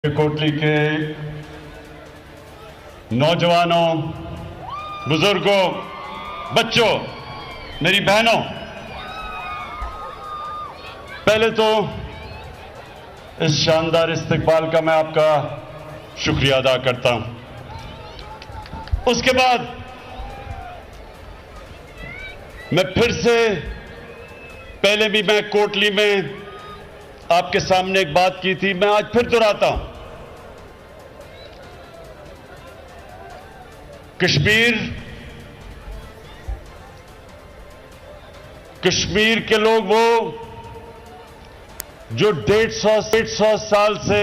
कोटली के नौजवानों, बुजुर्गों, बच्चों, मेरी बहनों, पहले तो इस शानदार इस्तकबाल का मैं आपका शुक्रिया अदा करता हूं। उसके बाद मैं फिर से, पहले भी मैं कोटली में आपके सामने एक बात की थी, मैं आज फिर दोहराता हूं। कश्मीर के लोग वो जो 150 साल से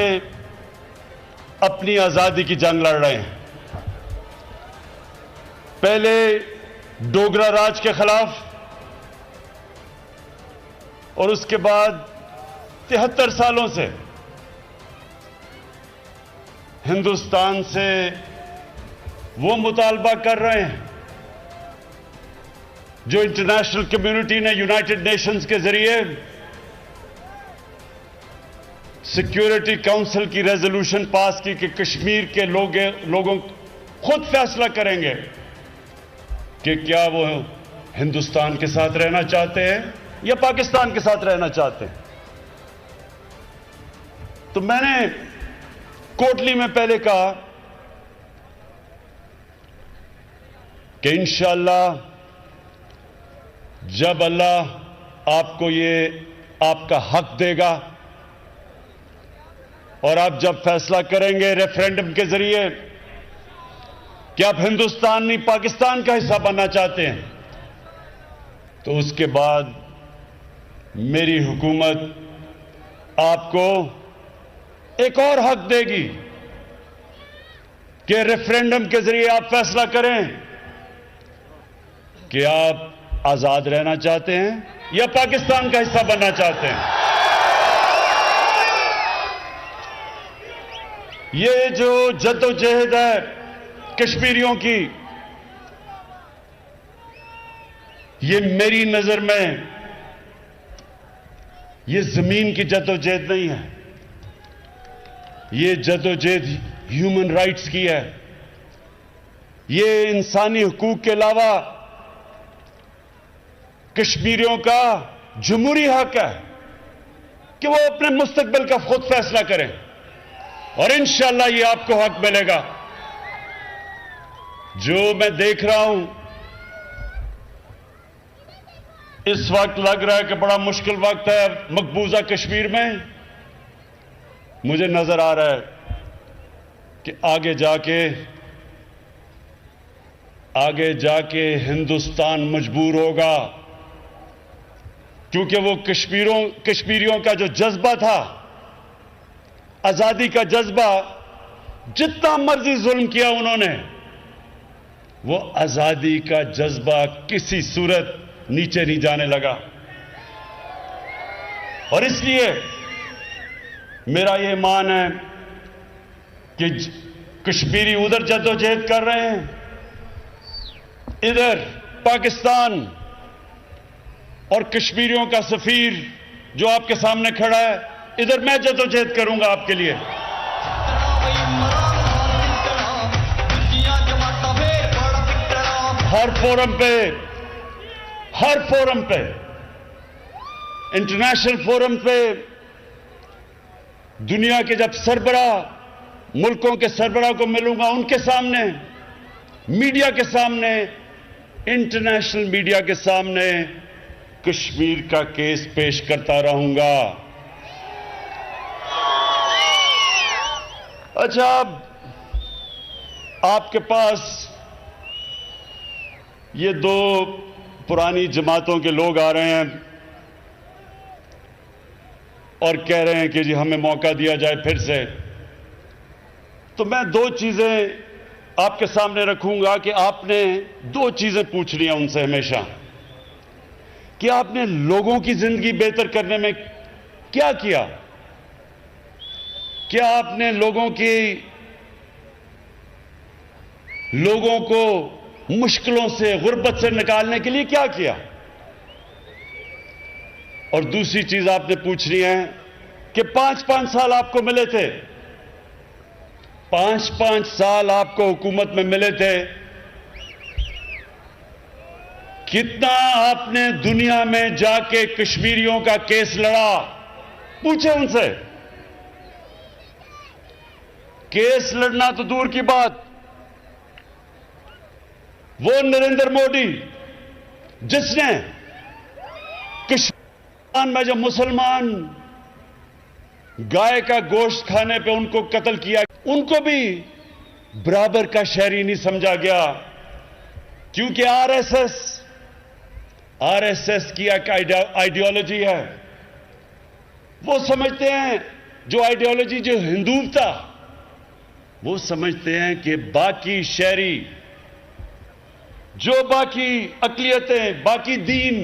अपनी आजादी की जंग लड़ रहे हैं। पहले डोगरा राज के खिलाफ और उसके बाद 73 सालों से हिंदुस्तान से वो मुतालबा कर रहे हैं जो इंटरनेशनल कम्युनिटी ने यूनाइटेड नेशंस के जरिए सिक्योरिटी काउंसिल की रेजोल्यूशन पास की कि कश्मीर के लोगों खुद फैसला करेंगे कि क्या वो हिंदुस्तान के साथ रहना चाहते हैं या पाकिस्तान के साथ रहना चाहते हैं। तो मैंने कोटली में पहले कहा कि इंशाअल्लाह जब अल्लाह आपको ये आपका हक देगा और आप जब फैसला करेंगे रेफरेंडम के जरिए कि आप हिंदुस्तान नहीं पाकिस्तान का हिस्सा बनना चाहते हैं, तो उसके बाद मेरी हुकूमत आपको एक और हक देगी कि रेफरेंडम के जरिए आप फैसला करें कि आप आजाद रहना चाहते हैं या पाकिस्तान का हिस्सा बनना चाहते हैं। ये जो जद्दोजहद है कश्मीरियों की, ये मेरी नजर में ये जमीन की जद्दोजहद नहीं है, ये जद्दोजहद ह्यूमन राइट्स की है। ये इंसानी हुकूक के अलावा कश्मीरियों का जमहूरी हक है कि वो अपने मुस्तकबिल का खुद फैसला करें और इंशाअल्लाह ये आपको हक मिलेगा। जो मैं देख रहा हूं इस वक्त लग रहा है कि बड़ा मुश्किल वक्त है मकबूजा कश्मीर में। मुझे नजर आ रहा है कि आगे जाके हिंदुस्तान मजबूर होगा, क्योंकि वो कश्मीरियों का जो जज्बा था, आजादी का जज्बा, जितना मर्जी जुल्म किया उन्होंने, वो आजादी का जज्बा किसी सूरत नीचे नहीं जाने लगा। और इसलिए मेरा ये मान है कि कश्मीरी उधर जद्दोजहद कर रहे हैं, इधर पाकिस्तान और कश्मीरियों का सफीर जो आपके सामने खड़ा है, इधर मैं जद्दोजहद करूंगा आपके लिए। हर फोरम पे, इंटरनेशनल फोरम पे, दुनिया के जब सरबराह मुल्कों के सरबराह को मिलूंगा, उनके सामने, मीडिया के सामने, इंटरनेशनल मीडिया के सामने कश्मीर का केस पेश करता रहूंगा। अच्छा, अब आपके पास ये दो पुरानी जमातों के लोग आ रहे हैं और कह रहे हैं कि जी हमें मौका दिया जाए फिर से। तो मैं दो चीजें आपके सामने रखूंगा कि आपने दो चीजें पूछनी है उनसे हमेशा, कि आपने लोगों की जिंदगी बेहतर करने में क्या किया, क्या आपने लोगों को मुश्किलों से, गुर्बत से निकालने के लिए क्या किया। और दूसरी चीज आपने पूछनी है कि 5-5 साल आपको मिले थे, 5-5 साल आपको हुकूमत में मिले थे, कितना आपने दुनिया में जाके कश्मीरियों का केस लड़ा? पूछे उनसे। केस लड़ना तो दूर की बात, वो नरेंद्र मोदी जिसने कश्मीर में जो मुसलमान गाय का गोश्त खाने पे उनको कत्ल किया, उनको भी बराबर का शहरी नहीं समझा गया, क्योंकि आरएसएस की एक आइडियोलॉजी है। वो समझते हैं, जो आइडियोलॉजी जो हिंदुत्व, वो समझते हैं कि बाकी शहरी, जो बाकी अकलियतें, बाकी दीन,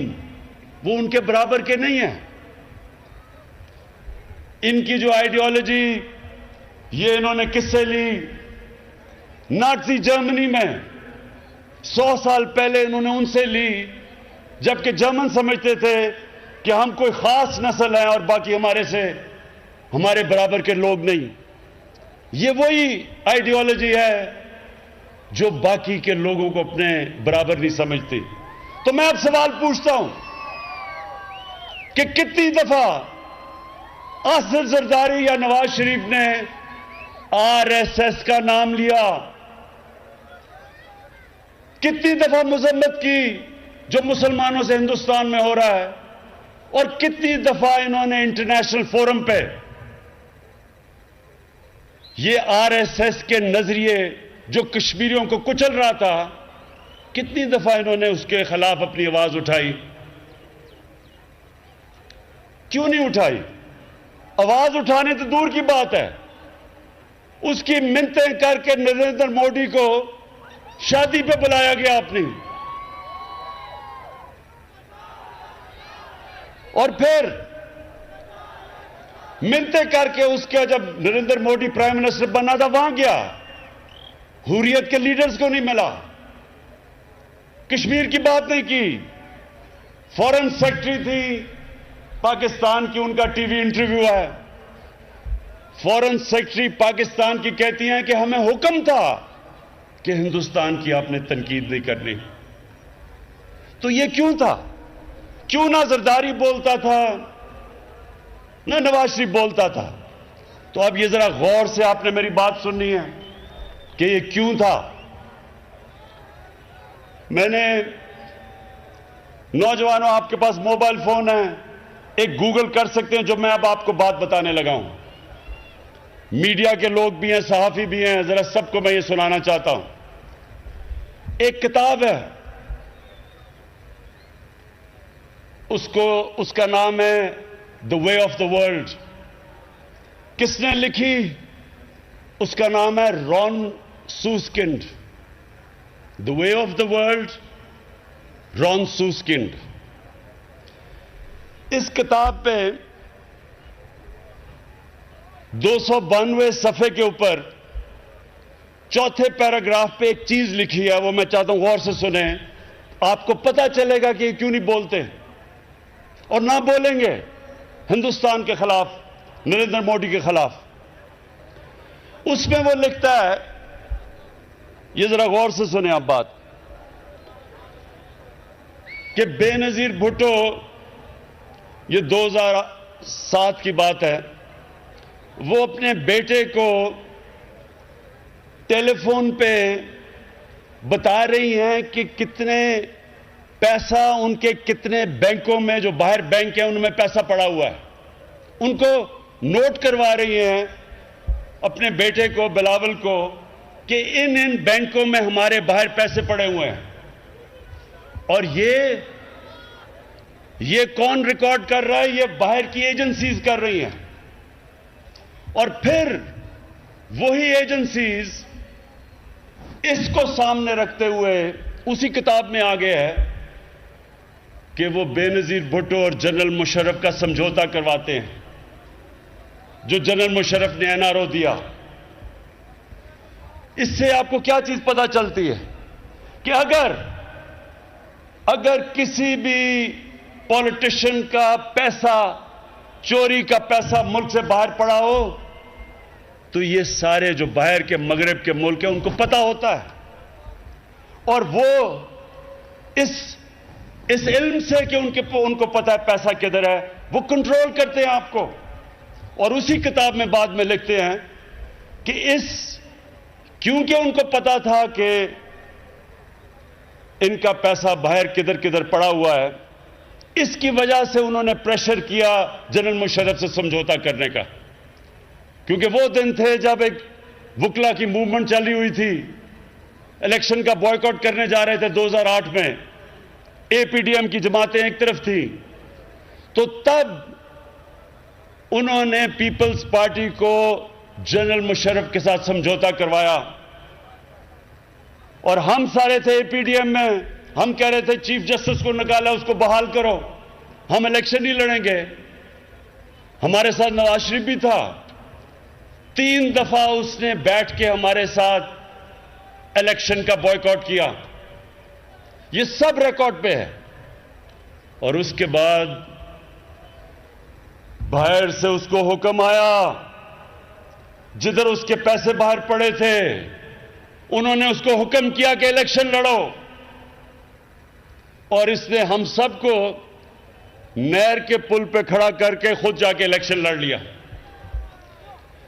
वो उनके बराबर के नहीं हैं। इनकी जो आइडियोलॉजी, ये इन्होंने किससे ली? नाज़ी जर्मनी में 100 साल पहले इन्होंने उनसे ली, जबकि जर्मन समझते थे कि हम कोई खास नस्ल है और बाकी हमारे बराबर के लोग नहीं। ये वही आइडियोलॉजी है जो बाकी के लोगों को अपने बराबर नहीं समझती। तो मैं अब सवाल पूछता हूं कि कितनी दफा आसिफ जरदारी या नवाज शरीफ ने आरएसएस का नाम लिया? कितनी दफा मजम्मत की जो मुसलमानों से हिंदुस्तान में हो रहा है? और कितनी दफा इन्होंने इंटरनेशनल फोरम पे ये आरएसएस के नजरिए जो कश्मीरियों को कुचल रहा था, कितनी दफा इन्होंने उसके खिलाफ अपनी आवाज उठाई? क्यों नहीं उठाई? आवाज उठाने तो दूर की बात है, उसकी मिन्नतें करके नरेंद्र मोदी को शादी पे बुलाया गया अपनी, और फिर मिन्नतें करके उसके जब नरेंद्र मोदी प्राइम मिनिस्टर बना था वहां गया, हुर्रियत के लीडर्स को नहीं मिला, कश्मीर की बात नहीं की। फॉरेन सेक्रेटरी थी पाकिस्तान की, उनका टीवी इंटरव्यू है, फॉरेन सेक्रेटरी पाकिस्तान की कहती हैं कि हमें हुक्म था कि हिंदुस्तान की आपने तनकीद नहीं करनी। तो ये क्यों था? क्यों ना जरदारी बोलता था, ना नवाज शरीफ बोलता था? तो अब ये जरा गौर से आपने मेरी बात सुननी है कि ये क्यों था। मैंने, नौजवानों, आपके पास मोबाइल फोन है, एक गूगल कर सकते हैं जो मैं अब आपको बात बताने लगा हूं। मीडिया के लोग भी हैं, सहाफी भी हैं, जरा सबको मैं ये सुनाना चाहता हूं। एक किताब है, उसका नाम है the way of the world. किसने लिखी? उसका नाम है Ron Suskind. The way of the world, Ron Suskind. इस किताब पे 292 सफे के ऊपर चौथे पैराग्राफ पे एक चीज लिखी है, वो मैं चाहता हूं गौर से सुने, आपको पता चलेगा कि क्यों नहीं बोलते और ना बोलेंगे हिंदुस्तान के खिलाफ, नरेंद्र मोदी के खिलाफ। उसमें वो लिखता है, ये जरा गौर से सुने आप बात, कि बेनजीर भुट्टो, ये 2007 की बात है, वो अपने बेटे को टेलीफोन पे बता रही हैं कि कितने पैसा उनके कितने बैंकों में, जो बाहर बैंक हैं उनमें पैसा पड़ा हुआ है, उनको नोट करवा रही हैं अपने बेटे को, बिलावल को, कि इन बैंकों में हमारे बाहर पैसे पड़े हुए हैं। और ये कौन रिकॉर्ड कर रहा है? ये बाहर की एजेंसीज कर रही हैं। और फिर वही एजेंसीज इसको सामने रखते हुए उसी किताब में आगे है कि वो बेनजीर भुट्टो और जनरल मुशर्रफ का समझौता करवाते हैं, जो जनरल मुशर्रफ ने एनआरओ दिया। इससे आपको क्या चीज पता चलती है कि अगर किसी भी पॉलिटिशियन का पैसा, चोरी का पैसा मुल्क से बाहर पड़ा हो, तो ये सारे जो बाहर के मगरब के मुल्क हैं उनको पता होता है, और वो इस इल्म से कि उनको पता है पैसा किधर है, वो कंट्रोल करते हैं आपको। और उसी किताब में बाद में लिखते हैं कि क्योंकि उनको पता था कि इनका पैसा बाहर किधर किधर पड़ा हुआ है, इसकी वजह से उन्होंने प्रेशर किया जनरल मुशर्रफ से समझौता करने का। क्योंकि वो दिन थे जब एक वुकला की मूवमेंट चली हुई थी, इलेक्शन का बॉयकॉट करने जा रहे थे 2008 में, एपीडीएम की जमातें एक तरफ थी, तो तब उन्होंने पीपल्स पार्टी को जनरल मुशर्रफ के साथ समझौता करवाया। और हम सारे थे एपीडीएम में, हम कह रहे थे चीफ जस्टिस को निकाला, उसको बहाल करो, हम इलेक्शन नहीं लड़ेंगे। हमारे साथ नवाज शरीफ भी था, 3 दफा उसने बैठ के हमारे साथ इलेक्शन का बॉयकॉट किया, ये सब रिकॉर्ड पे है। और उसके बाद बाहर से उसको हुक्म आया, जिधर उसके पैसे बाहर पड़े थे उन्होंने उसको हुक्म किया कि इलेक्शन लड़ो, और इसने हम सबको नहर के पुल पे खड़ा करके खुद जाके इलेक्शन लड़ लिया।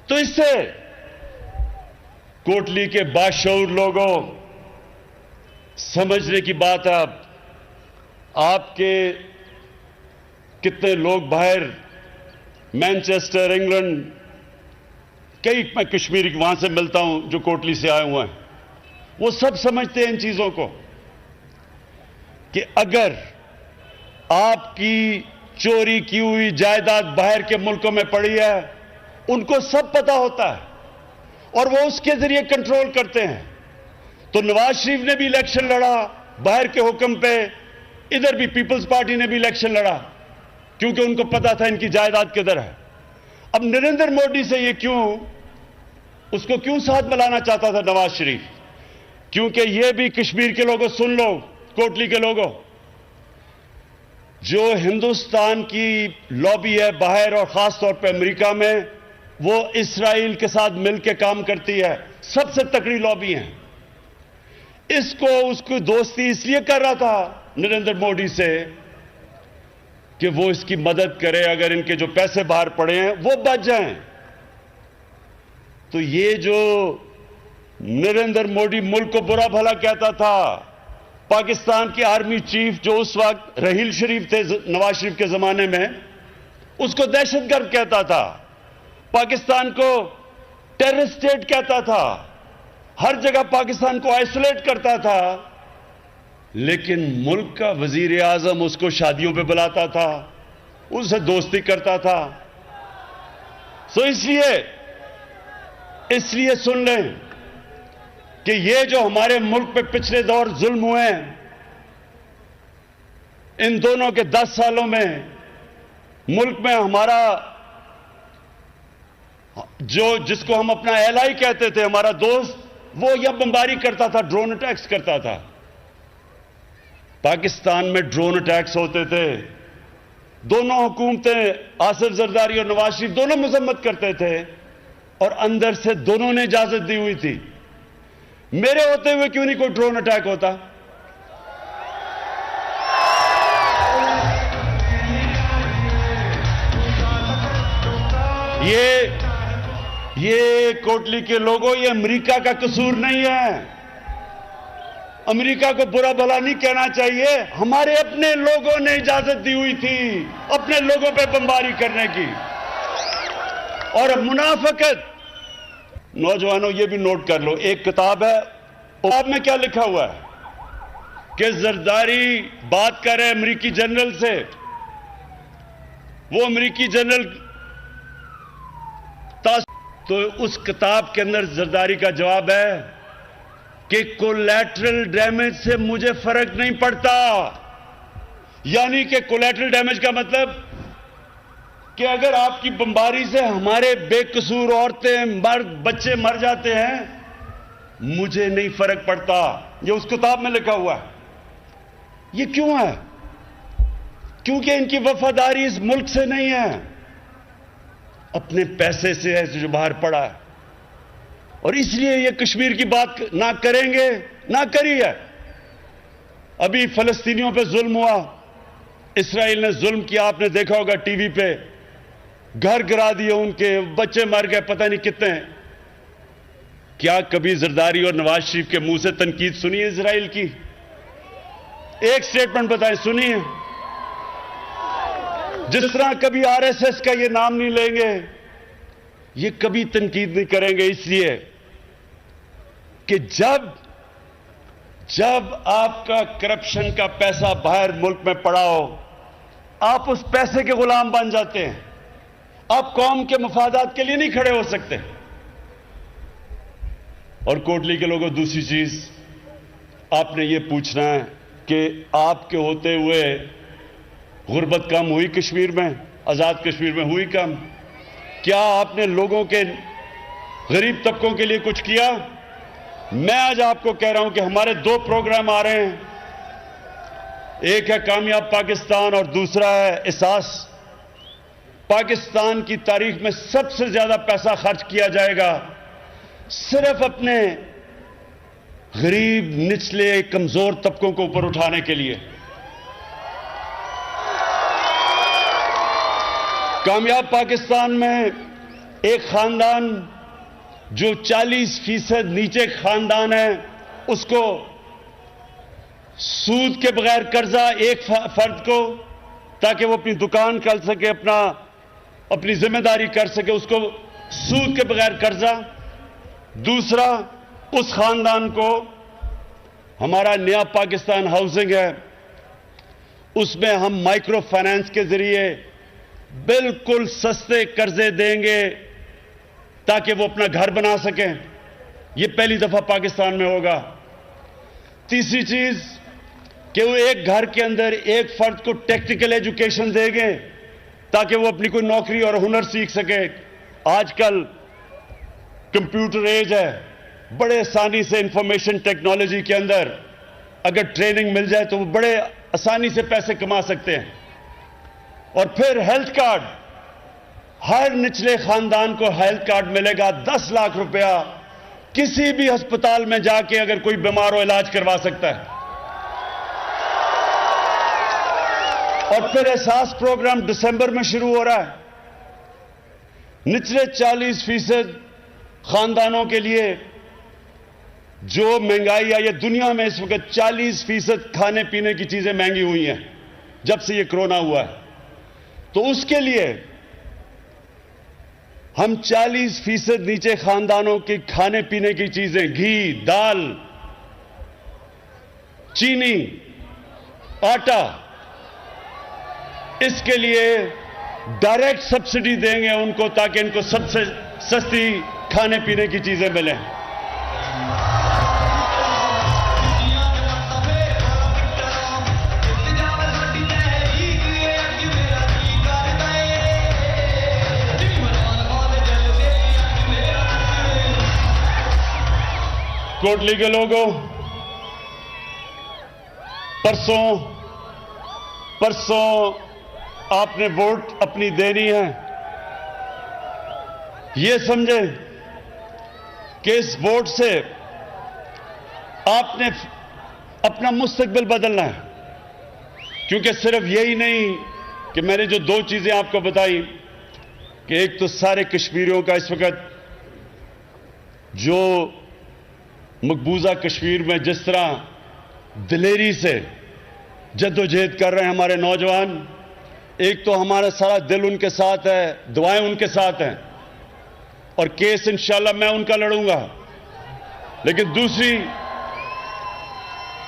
तो इससे कोटली के बाशऊर लोगों समझने की बात है। अब आपके कितने लोग बाहर मैनचेस्टर, इंग्लैंड, कई मैं कश्मीर वहां से मिलता हूं जो कोटली से आए हुए हैं, वो सब समझते हैं इन चीजों को कि अगर आपकी चोरी की हुई जायदाद बाहर के मुल्कों में पड़ी है, उनको सब पता होता है और वो उसके जरिए कंट्रोल करते हैं। तो नवाज शरीफ ने भी इलेक्शन लड़ा बाहर के हुक्म पे, इधर भी पीपल्स पार्टी ने भी इलेक्शन लड़ा, क्योंकि उनको पता था इनकी जायदाद किधर है। अब नरेंद्र मोदी से ये उसको क्यों साथ मिलाना चाहता था नवाज शरीफ? क्योंकि ये भी कश्मीर के लोगों सुन लो, कोटली के लोगों, जो हिंदुस्तान की लॉबी है बाहर और खास तौर पे अमेरिका में, वो इस्राइल के साथ मिलकर काम करती है, सबसे तकड़ी लॉबी है। उसको दोस्ती इसलिए कर रहा था नरेंद्र मोदी से कि वो इसकी मदद करे, अगर इनके जो पैसे बाहर पड़े हैं वो बच जाएं। तो ये जो नरेंद्र मोदी मुल्क को बुरा भला कहता था, पाकिस्तान की आर्मी चीफ जो उस वक्त रहील शरीफ थे नवाज शरीफ के जमाने में, उसको दहशतगर्द कहता था, पाकिस्तान को टेररिस्ट स्टेट कहता था, हर जगह पाकिस्तान को आइसोलेट करता था, लेकिन मुल्क का वजीर आजम उसको शादियों पे बुलाता था, उससे दोस्ती करता था। सो इसलिए सुन लें कि ये जो हमारे मुल्क पे पिछले दौर जुल्म हुए हैं, इन दोनों के 10 सालों में मुल्क में हमारा जिसको हम अपना एलआई कहते थे, हमारा दोस्त, वो यह बमबारी करता था, ड्रोन अटैक्स करता था। पाकिस्तान में ड्रोन अटैक्स होते थे, दोनों हुकूमतें आसिफ जरदारी और नवाज शरीफ दोनों मजम्मत करते थे, और अंदर से दोनों ने इजाजत दी हुई थी। मेरे होते हुए क्यों नहीं कोई ड्रोन अटैक होता? ये कोटली के लोगों, ये अमेरिका का कसूर नहीं है। अमेरिका को बुरा भला नहीं कहना चाहिए, हमारे अपने लोगों ने इजाजत दी हुई थी अपने लोगों पे बमबारी करने की। और मुनाफिकत, नौजवानों ये भी नोट कर लो, एक किताब है, किताब में क्या लिखा हुआ है कि जरदारी बात कर रहे अमेरिकी जनरल से, वो अमेरिकी जनरल, तो उस किताब के अंदर जरदारी का जवाब है कि कोलैटरल डैमेज से मुझे फर्क नहीं पड़ता। यानी कि कोलैटरल डैमेज का मतलब कि अगर आपकी बमबारी से हमारे बेकसूर औरतें, मर्द, बच्चे मर जाते हैं, मुझे नहीं फर्क पड़ता। ये उस किताब में लिखा हुआ है। ये क्यों है? क्योंकि इनकी वफादारी इस मुल्क से नहीं है, अपने पैसे से है जो बाहर पड़ा है। और इसलिए ये कश्मीर की बात ना करेंगे, ना करी है। अभी फलस्तीनियों पे जुल्म हुआ, इस्राइल ने जुल्म किया, आपने देखा होगा टीवी पे, घर गिरा दिए उनके, बच्चे मर गए, पता नहीं कितने। क्या कभी जरदारी और नवाज शरीफ के मुंह से तनकीद सुनी है इजराइल की? एक स्टेटमेंट बताएं, सुनी है? जिस तरह कभी आरएसएस का ये नाम नहीं लेंगे, ये कभी तनकीद नहीं करेंगे, इसलिए कि जब आपका करप्शन का पैसा बाहर मुल्क में पड़ा हो, आप उस पैसे के गुलाम बन जाते हैं। आप कौम के मफादात के लिए नहीं खड़े हो सकते। और कोटली के लोगों, दूसरी चीज आपने ये पूछना है कि आपके होते हुए गुर्बत कम हुई कश्मीर में, आजाद कश्मीर में हुई कम? क्या आपने लोगों के, गरीब तबकों के लिए कुछ किया? मैं आज आपको कह रहा हूं कि हमारे 2 प्रोग्राम आ रहे हैं, एक है कामयाब पाकिस्तान और दूसरा है एहसास। पाकिस्तान की तारीख में सबसे ज्यादा पैसा खर्च किया जाएगा सिर्फ अपने गरीब, निचले, कमजोर तबकों को ऊपर उठाने के लिए। कामयाब पाकिस्तान में एक खानदान जो 40% नीचे खानदान है, उसको सूद के बगैर कर्जा, एक फर्द को, ताकि वो अपनी दुकान कर सके, अपनी जिम्मेदारी कर सके, उसको सूद के बगैर कर्जा। दूसरा, उस खानदान को हमारा नया पाकिस्तान हाउसिंग है, उसमें हम माइक्रो फाइनेंस के जरिए बिल्कुल सस्ते कर्जे देंगे ताकि वो अपना घर बना सकें। ये पहली दफा पाकिस्तान में होगा। तीसरी चीज कि वो एक घर के अंदर एक फर्द को टेक्निकल एजुकेशन देंगे ताकि वो अपनी कोई नौकरी और हुनर सीख सके। आजकल कंप्यूटर एज है, बड़े आसानी से इंफॉर्मेशन टेक्नोलॉजी के अंदर अगर ट्रेनिंग मिल जाए तो वो बड़े आसानी से पैसे कमा सकते हैं। और फिर हेल्थ कार्ड, हर निचले खानदान को हेल्थ कार्ड मिलेगा, 10 लाख रुपया किसी भी अस्पताल में जाके अगर कोई बीमार हो इलाज करवा सकता है। और फिर एहसास प्रोग्राम दिसंबर में शुरू हो रहा है। निचले 40% खानदानों के लिए जो महंगाई आई है दुनिया में, इस वक्त 40% खाने पीने की चीजें महंगी हुई हैं जब से ये कोरोना हुआ है। तो उसके लिए हम 40% नीचे खानदानों की खाने पीने की चीजें, घी, दाल, चीनी, आटा, इसके लिए डायरेक्ट सब्सिडी देंगे उनको ताकि इनको सबसे सस्ती खाने पीने की चीजें मिलें। कोटली के लोगों, परसों आपने वोट अपनी देनी है। ये समझे कि इस वोट से आपने अपना मुस्तकबिल बदलना है। क्योंकि सिर्फ यही नहीं कि मैंने जो 2 चीजें आपको बताई कि एक तो सारे कश्मीरियों का इस वक्त जो मकबूजा कश्मीर में जिस तरह दिलेरी से जद्दोजहद कर रहे हैं हमारे नौजवान, एक तो हमारा सारा दिल उनके साथ है, दुआएं उनके साथ हैं और केस इंशाल्लाह मैं उनका लड़ूंगा। लेकिन दूसरी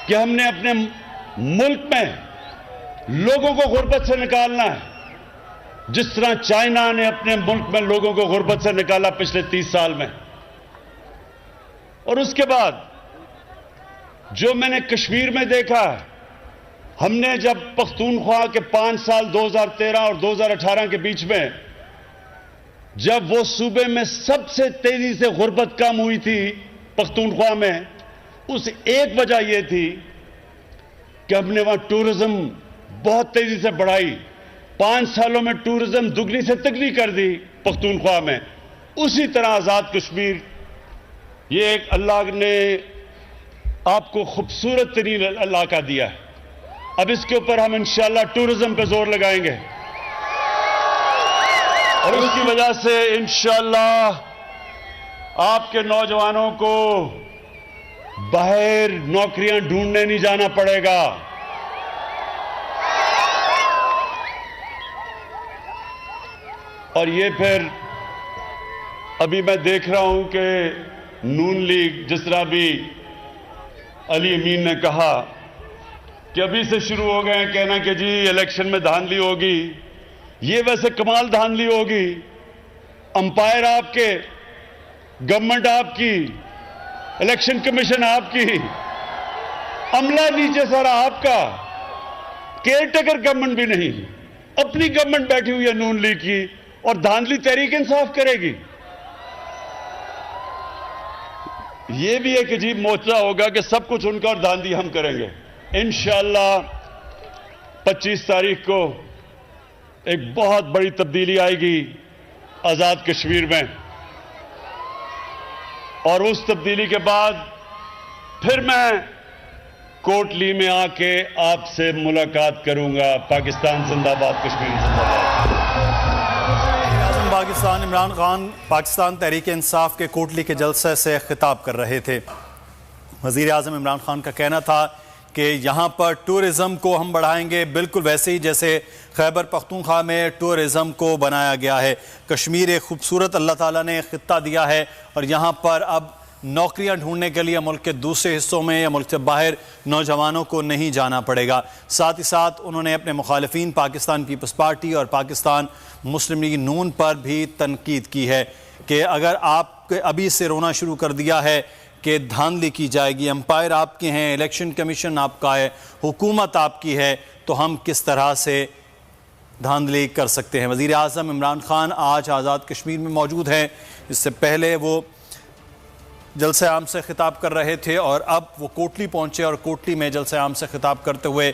कि हमने अपने मुल्क में लोगों को गुर्बत से निकालना है, जिस तरह चाइना ने अपने मुल्क में लोगों को गुर्बत से निकाला पिछले 30 साल में। और उसके बाद जो मैंने कश्मीर में देखा, हमने जब पख्तूनख्वा के 5 साल 2013 और 2018 के बीच में जब वो सूबे में सबसे तेजी से गुर्बत कम हुई थी पख्तूनख्वा में, उस एक वजह यह थी कि हमने वहां टूरिज्म बहुत तेजी से बढ़ाई। 5 सालों में टूरिज्म दुगनी से तिगनी कर दी पख्तूनख्वा में। उसी तरह आजाद कश्मीर ये एक अल्लाह ने आपको खूबसूरत तरीन इलाका दिया है। अब इसके ऊपर हम इंशाअल्लाह टूरिज्म पे जोर लगाएंगे और उसकी वजह से इंशाअल्लाह आपके नौजवानों को बाहर नौकरियां ढूंढने नहीं जाना पड़ेगा। और ये फिर अभी मैं देख रहा हूं कि नून लीग, जिस तरह भी अली अमीन ने कहा कि अभी से शुरू हो गए हैं कहना कि जी इलेक्शन में धांधली होगी। ये वैसे कमाल धांधली होगी। अंपायर आपके, गवर्नमेंट आपकी, इलेक्शन कमीशन आपकी, अमला नीचे सारा आपका, केयरटेकर गवर्नमेंट भी नहीं, अपनी गवर्नमेंट बैठी हुई है नून लीग की और धांधली तहरीक इंसाफ करेगी। यह भी एक अजीब मोर्चा होगा कि सब कुछ उनका और धांधली हम करेंगे। इंशाअल्लाह 25 तारीख को एक बहुत बड़ी तब्दीली आएगी आजाद कश्मीर में और उस तब्दीली के बाद फिर मैं कोटली में आके आपसे मुलाकात करूंगा। पाकिस्तान जिंदाबाद, कश्मीर जिंदाबाद। पाकिस्तान इमरान खान पाकिस्तान तहरीक इंसाफ के कोटली के जलसे से खिताब कर रहे थे। वज़ीर आज़म इमरान खान का कहना था कि यहाँ पर टूरिज़्म को हम बढ़ाएंगे, बिल्कुल वैसे ही जैसे खैबर पख्तूनख्वा में टूरिज़्म को बनाया गया है। कश्मीर एक खूबसूरत अल्लाह ताला ने खित्ता दिया है और यहाँ पर अब नौकरियाँ ढूंढने के लिए मुल्क के दूसरे हिस्सों में या मुल्क से बाहर नौजवानों को नहीं जाना पड़ेगा। साथ ही साथ उन्होंने अपने मुखालिफिन पाकिस्तान पीपल्स पार्टी और पाकिस्तान मुस्लिम लीग नून पर भी तनकीद की है कि अगर आप अभी से रोना शुरू कर दिया है कि धांधली की जाएगी, अंपायर आपके हैं, इलेक्शन कमीशन आपका है, हुकूमत आपकी है, तो हम किस तरह से धांधली कर सकते हैं। वज़ीर आज़म इमरान खान आज आज़ाद कश्मीर में मौजूद हैं। इससे पहले वो जलसे आम से खिताब कर रहे थे और अब वो कोटली पहुंचे और कोटली में जलसे आम से खिताब करते हुए